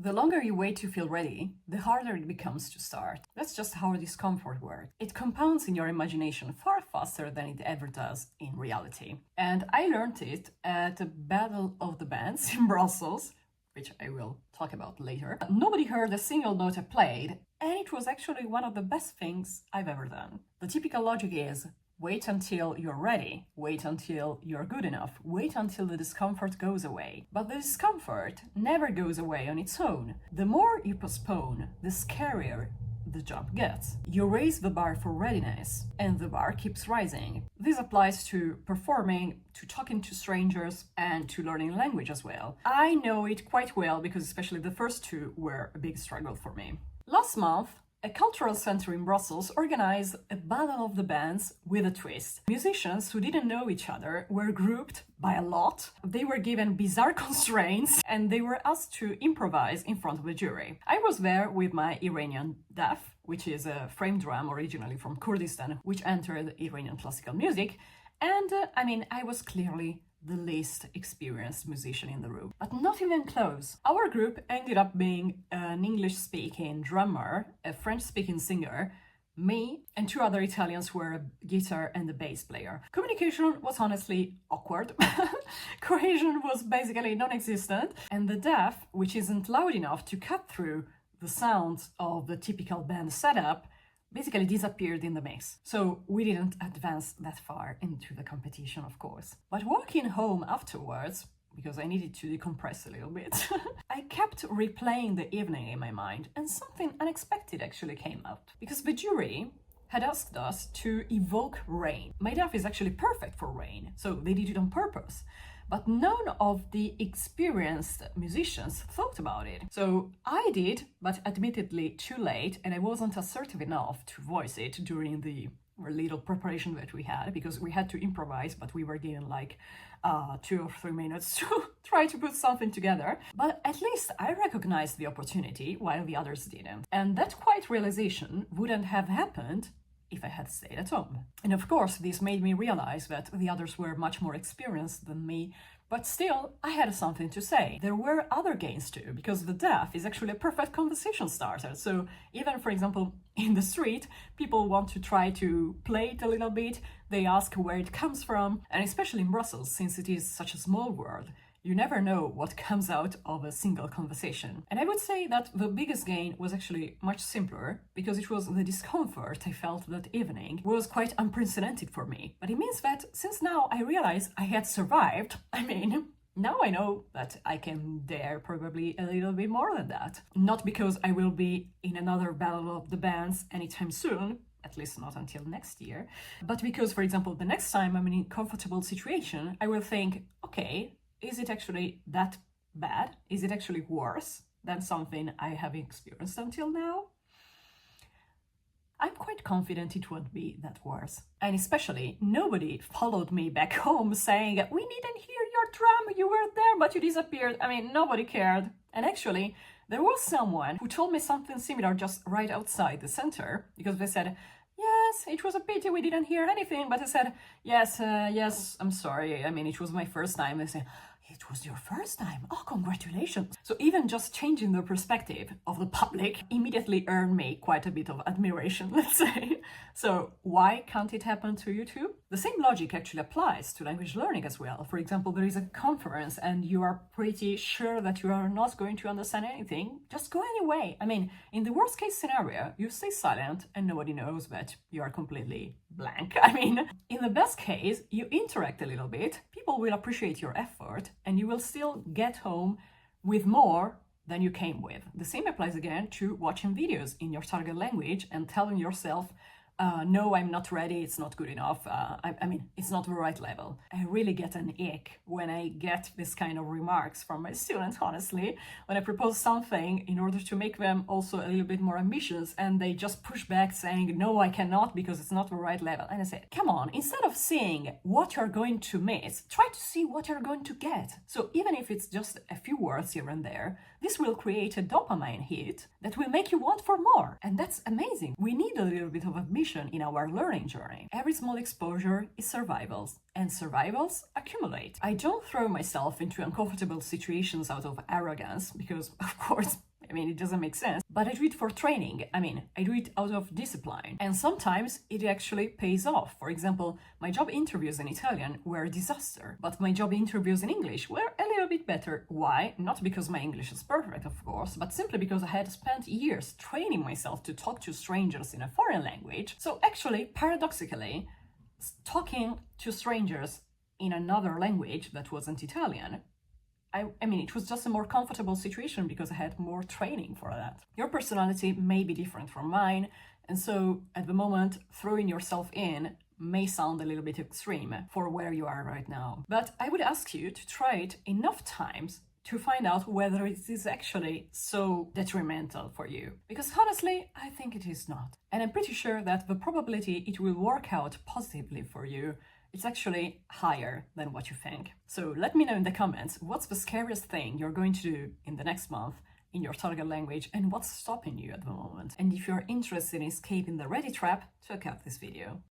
The longer you wait to feel ready, the harder it becomes to start. That's just how discomfort works. It compounds in your imagination far faster than it ever does in reality. And I learned it at the Battle of the Bands in Brussels, which I will talk about later. Nobody heard a single note I played, and it was actually one of the best things I've ever done. The typical logic is, wait until you're ready, wait until you're good enough, wait until the discomfort goes away. But the discomfort never goes away on its own. The more you postpone, the scarier the jump gets. You raise the bar for readiness, and the bar keeps rising. This applies to performing, to talking to strangers, and to learning language as well. I know it quite well because especially the first two were a big struggle for me. Last month, a cultural center in Brussels organized a battle of the bands with a twist. Musicians who didn't know each other were grouped by a lot. They were given bizarre constraints and they were asked to improvise in front of a jury. I was there with my Iranian daf, which is a frame drum originally from Kurdistan, which entered Iranian classical music. And I was clearly the least experienced musician in the room, but not even close. Our group ended up being an English-speaking drummer, a French-speaking singer, me, and two other Italians who were a guitar and a bass player. Communication was honestly awkward. Cohesion was basically non-existent, and the DAF, which isn't loud enough to cut through the sounds of the typical band setup, basically disappeared in the mix. So we didn't advance that far into the competition, of course. But walking home afterwards, because I needed to decompress a little bit, I kept replaying the evening in my mind, and something unexpected actually came out. Because the jury had asked us to evoke rain. My DAF is actually perfect for rain, so they did it on purpose. But none of the experienced musicians thought about it. So I did, but admittedly too late, and I wasn't assertive enough to voice it during the little preparation that we had, because we had to improvise, but we were given like 2 or 3 minutes to try to put something together. But at least I recognized the opportunity while the others didn't. And that quiet realization wouldn't have happened if I had stayed at home. And of course, this made me realize that the others were much more experienced than me, but still, I had something to say. There were other gains too, because the DAF is actually a perfect conversation starter. So even, for example, in the street, people want to try to play it a little bit, they ask where it comes from, and especially in Brussels, since it is such a small world, you never know what comes out of a single conversation. And I would say that the biggest gain was actually much simpler, because it was the discomfort I felt that evening was quite unprecedented for me. But it means that since now I realize I had survived, now I know that I can dare probably a little bit more than that. Not because I will be in another battle of the bands anytime soon, at least not until next year, but because, for example, the next time I'm in a comfortable situation, I will think, okay, is it actually that bad? Is it actually worse than something I have experienced until now? I'm quite confident it won't be that worse. And especially, nobody followed me back home saying, we didn't hear your drum, you were there, but you disappeared. Nobody cared. And actually, there was someone who told me something similar just right outside the center, because they said, yes, it was a pity we didn't hear anything, but I said, yes, I'm sorry. It was my first time. They said, it was your first time? Oh, congratulations. So even just changing the perspective of the public immediately earned me quite a bit of admiration, let's say. So why can't it happen to you too? The same logic actually applies to language learning as well. For example, there is a conference and you are pretty sure that you are not going to understand anything. Just go anyway. In the worst case scenario, you stay silent and nobody knows that you are completely blank. In the best case, you interact a little bit, people will appreciate your effort, and you will still get home with more than you came with. The same applies again to watching videos in your target language and telling yourself, no, I'm not ready, it's not good enough, it's not the right level. I really get an ick when I get this kind of remarks from my students, honestly, when I propose something in order to make them also a little bit more ambitious, and they just push back saying, no, I cannot because it's not the right level. And I say, come on, instead of seeing what you're going to miss, try to see what you're going to get. So even if it's just a few words here and there, this will create a dopamine hit that will make you want for more. And that's amazing. We need a little bit of admission in our learning journey. Every small exposure is survivals, and survivals accumulate. I don't throw myself into uncomfortable situations out of arrogance, because of course I mean, it doesn't make sense, but I do it for training. I mean, I do it out of discipline. And sometimes it actually pays off. For example, my job interviews in Italian were a disaster, but my job interviews in English were a little bit better. Why? Not because my English is perfect, of course, but simply because I had spent years training myself to talk to strangers in a foreign language. So actually, paradoxically, talking to strangers in another language that wasn't Italian, I mean, it was just a more comfortable situation because I had more training for that. Your personality may be different from mine, and so at the moment, throwing yourself in may sound a little bit extreme for where you are right now. But I would ask you to try it enough times to find out whether it is actually so detrimental for you. Because honestly, I think it is not. And I'm pretty sure that the probability it will work out positively for you, it's actually higher than what you think. So let me know in the comments, what's the scariest thing you're going to do in the next month in your target language and what's stopping you at the moment? And if you're interested in escaping the ready trap, check out this video.